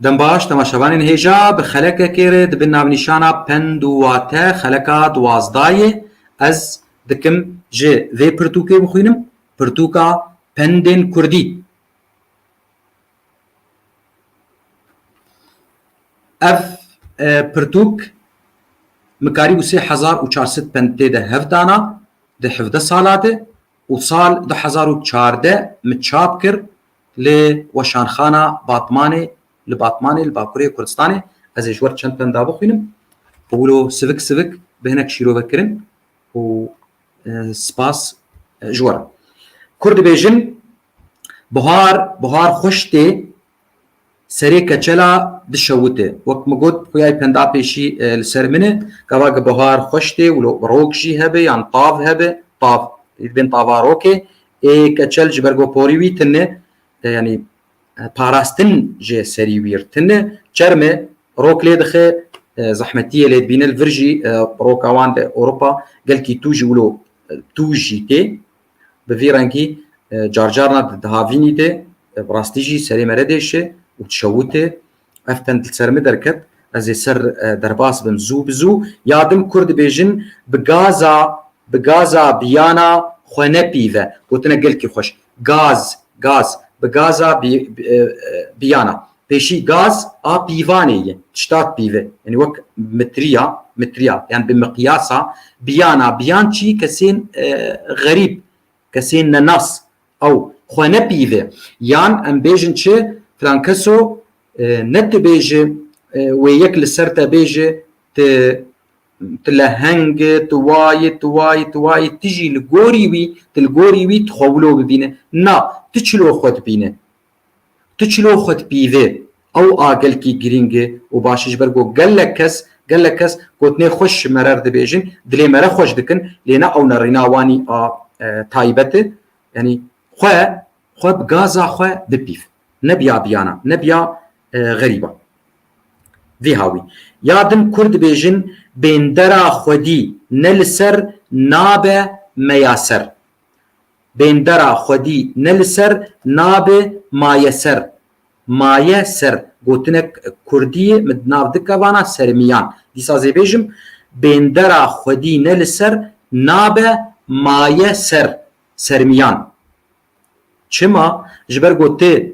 دەمباش تەماشەوانین هێژا بە خەلەکێکێرە دەبن ناونیشانە پەند و واتە خەلەکە دوازدایە ئەس دکم ji vê pirtûkê bixwînim pirtûka pendên Kurdî. Ev pirtûk mikarî û 3400 pend tê de hevdana di 17 sala de û sal 2014 min çap kir li weşanxana Batmanê li Batmanê li Bakurê Kurdistanê. Ez ê ji we çend penda bixwînim û wilo sivik bi hinek şîrovekirin û spas ji we re. Kurd dibêjin bihar xweş tê serê keçela dişewite. Wek min got xuyayê penda pêşî li ser min e gava bihar xweş tê wilo rok jî hebe yan tav hebe tav bên tava rokê ê keçel ji ber goporî wî tune yani parastin ji serî wîr tune çerme rok lê dixe zehmetiyê lê dibîne li vir jî roka wan de Ewropa gelkî tû jî wilo tû jî tê bi vî rengî carcarna dihavînî de rastî jî serê me re dêşe û dişewite ev pend li ser min derket. Ez ê ser derbas bim zû bi zû ya dim Kurd dibêjin bi gaza biyana xwe nepîve gotine gelkî xweş gaz bi gaza biyana pêşî gaz a pîvanê ye tişta pîve yani wek metriya yani bi miqyasa biyan çî kesên xerîb kesên nenas ew xwe nepîve yan em bêjin çi filan keso netibêje wê yek li ser te bêje tu lehenge tu wayê tu jî li gorî wî dixwewilo bibîne na tu çilo xwe dibîne tu çilo xwe dipîve ew a gelkî girîng e û baş ji ber got gelek kes gotnê xweş me re dibêjin dilê me re xweş dikin lê ne ew nerîna wanî a taybet e yani xwe bi gaza xwe bipîv nebiya biyana nebiya xerîba vê hawî ya din Kurd dibêjin bêndera xwedî ne li ser nabe meyaser bêndera xwedî ne li ser nabe mayeser gotinek Kurdiyê min nav dike vana sermiyan dîsa zê bêjim bêndera xwedî ne li ser nabe mayeser sermiyan çima ji ber got tê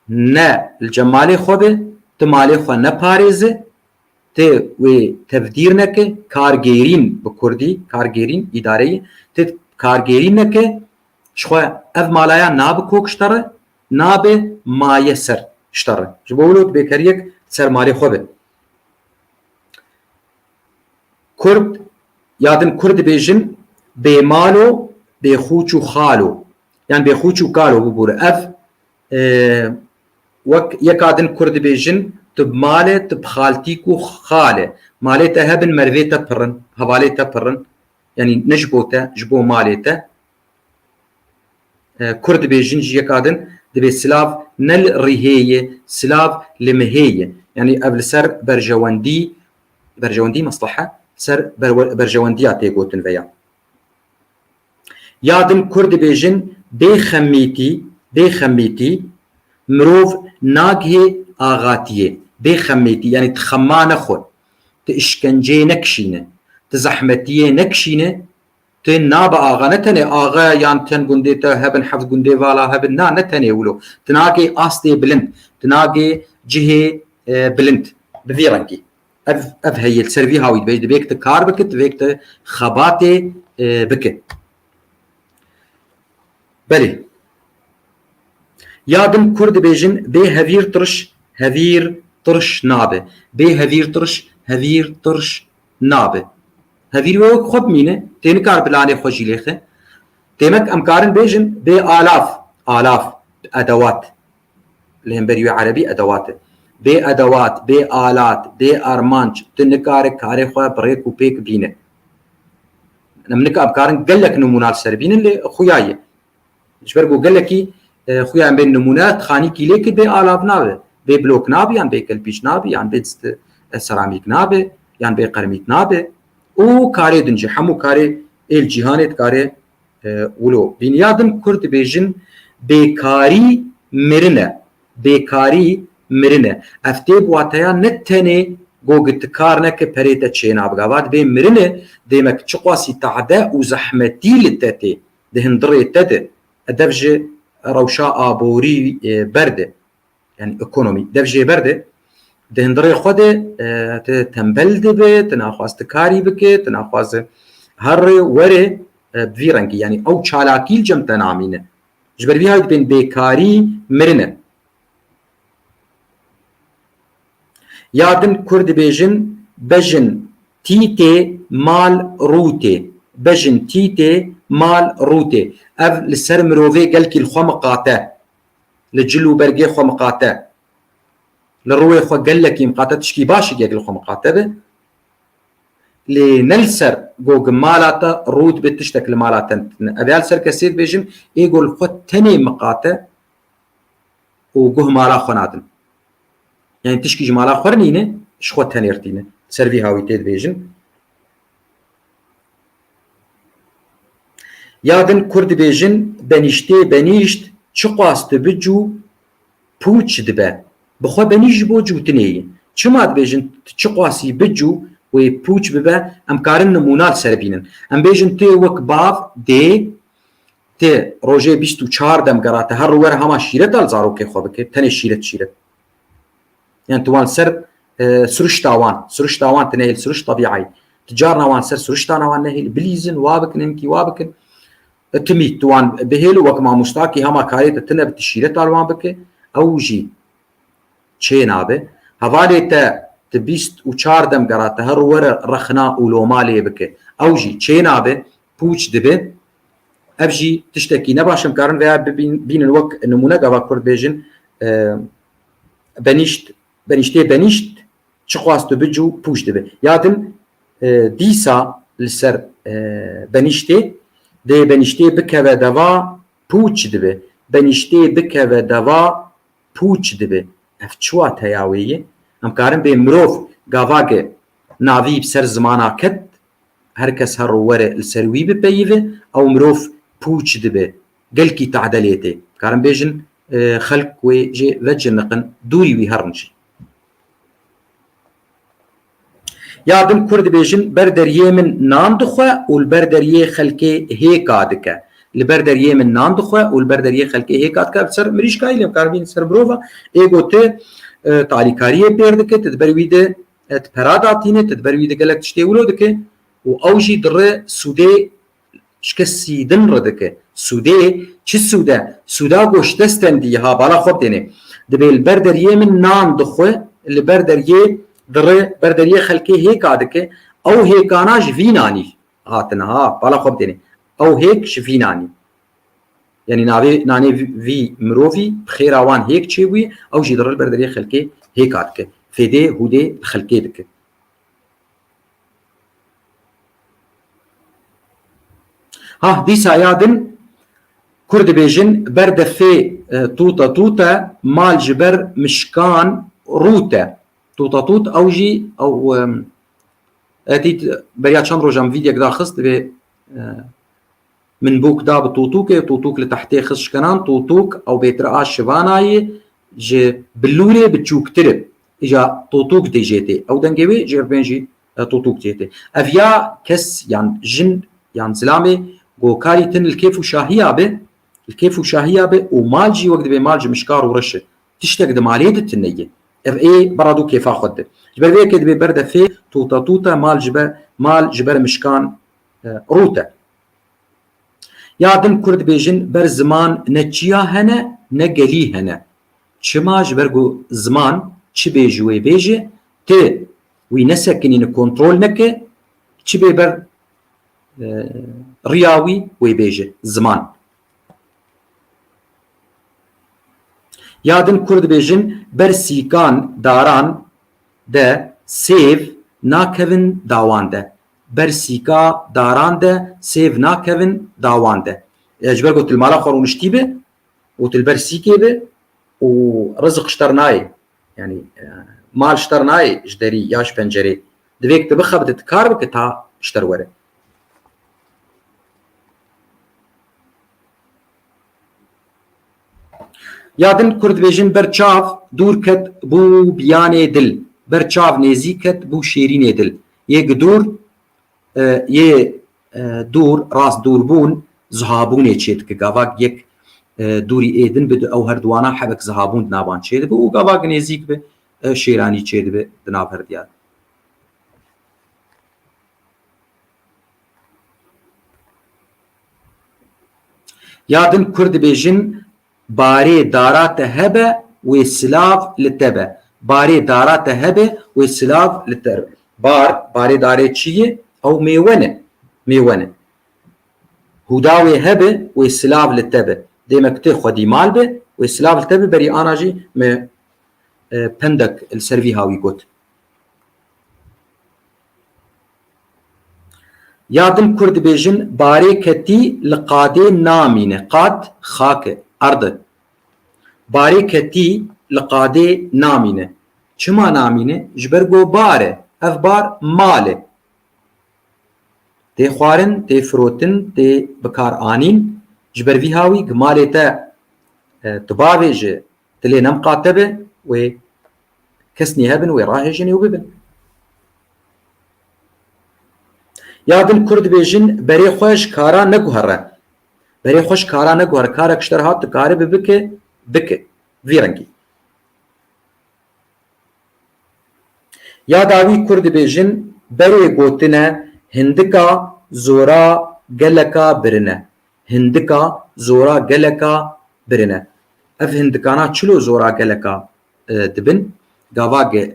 ne li cemalê xwe be tu malê xwe neparêze tê wê tevdîr neke kargerîn bi Kurdî kargerîn îdareyê tê kargerîn neke ji xwe ev malaya nabe kok ji te re nabe mayeser ji te re ji bo wilo bêkeriyek ser malê xwe be. Kurd ya din Kurd dibêjin bêmalo bêxûç û xalo yani bêxûç û kalo bibûre ev wek yeka din Kurd dibêjin tu bi malê tu bi xaltîk û xalê malê te hebin mervê te pirin hevalê te pirin yani ne ji bo te ji bo malê te. Kurd dibêjin jî yeka din dibê silav ne li rîhêye silav li mihêye yani ev li ser berjewendî meslehe ser berjewendiya tê gotin veya ya din Kurd dibêjin bêxemîtî mirov nagihê agatiyê bêxemîtî yani tu xema nexwe tu işkenceyê nekişîne tu zehmetiyê nekişîne tu nabe axa ne tenê axa yan ten gundê te hebin heft gundê vala hebin na ne tenê wilo tu nagê astê bilind tu nagê cihê bilind bi vî rengî ev heye li ser vî hawî dibêje divêk tu kar bike divêk tu xebatê bike. Belê ya din Kurd dibêjin bê hevîr tiriş nabe bê hevîr tiriş nabe hevîr wê wek xwe bimîne tê nikar bilanê xwe jî lêxe têmek em karin bêjin bê alaf edewat li hemberî wê erebî edewat e bê edewat bê alat bê armanc tu nikare karê xwe bi rêk û pêk bîne em karin gelek nimûna li ser bînin lê xuya ye ji ber got gelekî xuya em bê nimûne xanîkî lê kir bê alav nabe bê blok nabe yan bê kelpîç nabe yan bê seramîk nabe yan bê qermît nabe û karê din jî hemû karê êl cîhanê dikarê wilo bîniya din Kurd dibêjin bêkarî mirin e bêkarî مرنه افتي بواتيا نتني گوگت کار نکه پریتا چینا بگاوات بین مرنه دیمک چقواسی تعداء و زحمتی لتاتی دهندری تده دفجه روشا آبوری برده يعني ايكونومي دفجه برده دهندري خده تنبل دبه تناخواست كاري بكي تناخواست هر وره بفيرنكي يعني او چالاكيل جم تنامينه جبر بيها بين بيكاري مرنه يادن كرد بيجن بجن تيتي مال روتي بجن تيتي مال روتي اف لسر مروفي قالكي الخمقاته لجلو برقي خمقاته لروي خو قال لك مقاته تشكي باشي يقل الخمقاته به لنلسر جوج مالاته روت بتشتك المالاته ابيال سر كسير بيجن يقول خو تني مقاته وجه مالا خنادن يعني تشكي جمالا خرنينه شخو تنيرتينه سيرفي هاويتيد بيجن يادن كرد بيجن بنيشت چقواست بجو پوچ دبه بخوا بنيش بو جوتنيه چمات بيجن چقواسی بجو و پوچ ببه ام کارن نمونال سربینن ام بيجن تي وك باف دي تي روجي 24 دم قراته هر ور هما شيرت الزارو كي خو بك تني شيرت يعني توان سر سرش تاوان تنهيل سرش طبيعي تجارنا وان سر سرش تاوان نهيل بليزن وابكن انكي وابكن تميت توان بهيلو وكما مستاكي هما كاريت تنب تشيرت الوان بك او جي چينابه هوالي تا تبيست وچار دم قراته هر ور رخنا ولومالي بك او جي چينابه پوچ دبه ابجي تشتكي نباشم كارن ويا بين الوك نمونه قوا كرد بيجن بنيشت چخواست بجو پوچ دبه یادن دیسا لسر بنيشتي دي بنيشتي بكوه دوا پوچ دبه بنيشتي بكوه دوا پوچ دبه اف چوات هياويه ام كارن بي مروف قاواقه ناوي بسر زمانا كت هركس هر ورق السروي ببيوه او مروف پوچ دبه قلكي تعدليته كارن بيجن خلق وجي وجه نقن دوري وي هرنشي يادم كرد بيجن بردر يمن نام دخوة والبردر يه خلقه هيكا دكا البردر يمن نام دخوة والبردر يه خلقه هيكا دكا بسر مريش كايلي مكاربين سر بروفا ايغو تي تعليكاريه بير دكا تدبروي ده تبراداتينه تدبروي ده قلق تشتيولو دكا واوجي در سودي شكسي دن ردكا سودي چه سودا گوشتستن دي ها بالا خوب دينه دبي البردر يمن نام دخوة البردر يه در بردریه خلقی هیک آدکه او هیکانا جوینانی هاتنها بالا خوب دینه او هیک جوینانی یعنی نانی وی مروفی بخیر آوان هیک چیوی او جی در بردریه خلقی هیک آدکه فیده هوده خلقی دکه ها دیسا یادن کرد بیجن بردفه توتا مال جبر مشکان روته توت اوجي او اتيت بريات شان روجام فيديو كدا خصت به من بوك دا توتوك لتحتي خص كنان توتوك او بيترقاش شباناي جي بلوري بتشوك ترب اجا توتوك دي جيتي او دنجوي جير بنجي توتوك جيتي افيا كس يعني جن يعني زلامي جو كاري تن الكيف وشاهيه به ومالجي وقت بمالجي مشكار ورشه تشتك دماليه التنيه اف اي برادو كيف اخذ جبر بيه كده برده في توتا مال جبر مشكان روتا يادم كرد بيجن بر زمان نچيا هنا نقلي هنا چما جبرگو زمان چ بيجوي بيجي تي وي نسكنين كنترول نكه چ بيبر رياوي وي بيجي زمان یادن کرد بیجن بر سیکان داران ده سیف ناکوین داوان ده بر سیکا داران ده سیف ناکوین داوان ده اجبر قلت المالا خورونشتي به وتل بر سیکه به ورزق اشترناي يعني مال اشترناي جدري ياش بنجري دويك تبخبت تكار بك تا اشتر وره یادن کورد بیژن برچاو دور کت بو بیانê dil berçav nêzî ket bû şêrînê dil yê gidur yê dûr rast dûrbûn zihabûnê çê dike gavak yek dûrî êdin bi ew herduwana hebek zihabûn di navan çê dibe û gavak nêzik bi şêranî çê dibe di nav her diyar. Yadin Kurd dibêjin barê dara te hebe wê silav li te be. Barê dara te hebe wê silav li te be. Barê darê çi ye? Ew mêwe ne. Mêwe ne. Huda wê hebe wê silav li te be. Dêmek tê xwedî mal be wê silav li te be berî ana jî me pendek li ser vî hawî got. Yadin Kurd dibêjin barê ketî li qadê namîne. Qad xak e, erd e. Barê ketî li qadê namîne. Çima namîne? Ji ber got bar e. Ev bar mal e. Tê xwarin, tê firotin, tê bikar anîn ji ber vî hawî gimalê te tu bavê ji dilê nemqate be wê kesnî hebin wê rahêjin û bibin. Yadin Kurd dibêjin berê xwe ji kara neguhere. Berê xwe ji kara neguhere. Karek ji te re hat dikare bi bike bike. Vî rengî. Ya dawî Kurd dibêjin berê gotine hindika zora geleka birine. Hindika zora geleka birine. Ev hindikana çilo zora geleka dibin. Gavagê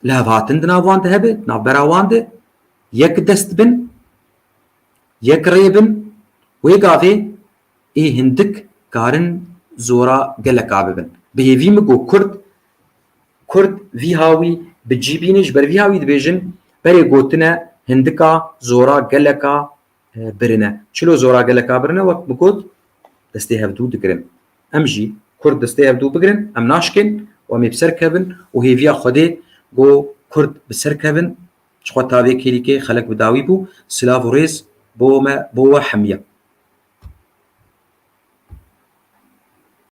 li hev hatin di nav wan de hebe, navbera wan de yek dest bin, yek rê bin, wê gavê ê hindik karin zora geleka bibin. Bi hêvî min got Kurd vî hawî bi cîbînê ji ber vî hawî dibêjin berê gotine hindika zora geleka birine. Çilo zora geleka birine wek bi got destê hevdû digirin. Em jî Kurd destê hevdû bigirin, em naşkin û em ê bi ser kevin û hêviya Xwedê got Kurd bi ser kevin ji xwe tavê kêrîkê xelek bi dawî bû silav û rêz bo me bo we hemiye.